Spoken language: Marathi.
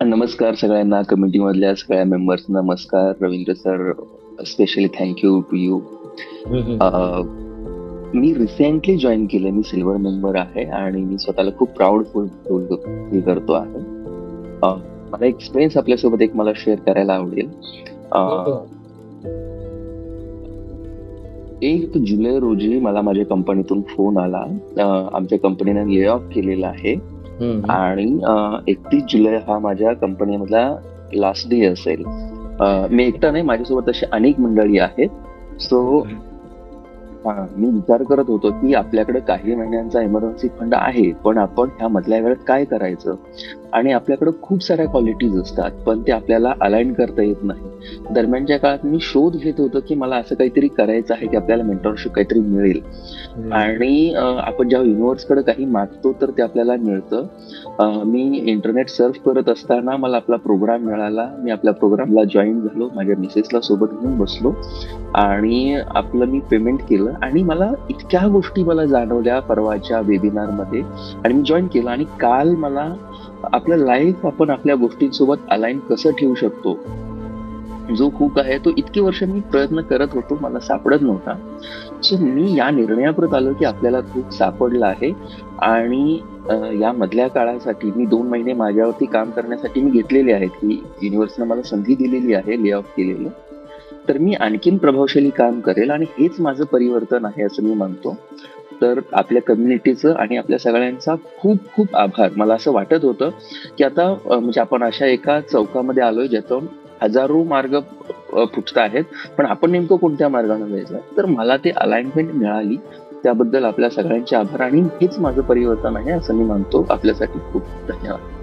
नमस्कार सगळ्यांना, कमिटीमधल्या सगळ्या मेंबर्स नमस्कार. Ravindra sir, specially thank you to you. Hmm, hmm. Me recently join केलं. मी सिल्वर मेंबर आहे आणि मी स्वतःला खूप प्राऊड फील करतो आहे. अ, मला एक्सपिरियन्स आपल्यासोबत एक मला शेअर करायला आवडेल. हो, हो. 1 जुलै रोजी मला माझ्या कंपनीतून फोन आला. आमच्या कंपनीने ले ऑफ केलेलं आहे हम्म. आणि 31 जुलै हा माझ्या कंपनीमधला लास्ट डे असेल. मी एकटा नाही, माझ्यासोबत अशी अनेक मंडळी आहेत. सो मी विचार करत होतो की आपल्याकडे काही महिन्यांचा इमर्जन्सी फंड आहे, पण आपण ह्या मधल्या वेळेत काय करायचं? आणि आपल्याकडे खूप साऱ्या क्वालिटीज असतात, पण ते आपल्याला अलाइन करता येत नाही. दरम्यानच्या काळात मी शोध घेत होतो की मला असं काहीतरी करायचं आहे की आपल्याला मेंटरशिप काहीतरी मिळेल. आणि आपण जेव्हा युनिव्हर्सकडे काही मागतो तर ते आपल्याला मिळतं. मी इंटरनेट सर्फ करत असताना मला आपला प्रोग्राम मिळाला. मी आपल्या प्रोग्रामला जॉईन झालो. माझ्या मिसेसला सोबत घेऊन बसलो आणि आपलं मी पेमेंट केलं आणि मला इतक्या गोष्टी मला जाणवल्या परवाच्या वेबिनारमध्ये आणि मी जॉईन केलं. आणि काल मला आपलं लाईफ आपण आपल्या गोष्टींसोबत अलाइन कसं ठेवू शकतो, जो हुक आहे तो इतकी वर्ष मी प्रयत्न करत होतो, मला सापडत नव्हता. सो मी या निर्णयापर्यंत आलो की आपल्याला हुक सापडला आहे. आणि या मधल्या काळासाठी मी 2 महिने माझ्यावरती काम करण्यासाठी मी घेतलेले आहेत की युनिव्हर्सनं मला संधी दिलेली आहे ले ऑफ केलेलं. तर मी आणखीन प्रभावशाली काम करेल आणि हेच माझं परिवर्तन आहे असं मी मानतो. तर आपल्या कम्युनिटीचं आणि आपल्या सगळ्यांचा खूप खूप आभार. मला असं वाटत होतं की आता म्हणजे आपण अशा एका चौकामध्ये आलोय ज्यातून हजारो मार्ग फुटत आहेत, पण आपण नेमकं कोणत्या मार्गाने जायचं? तर मला ते अलाइनमेंट मिळाली. त्याबद्दल आपल्या सगळ्यांचे आभार आणि हेच माझं परिवर्तन आहे असं मी मानतो. आपल्यासाठी खूप धन्यवाद.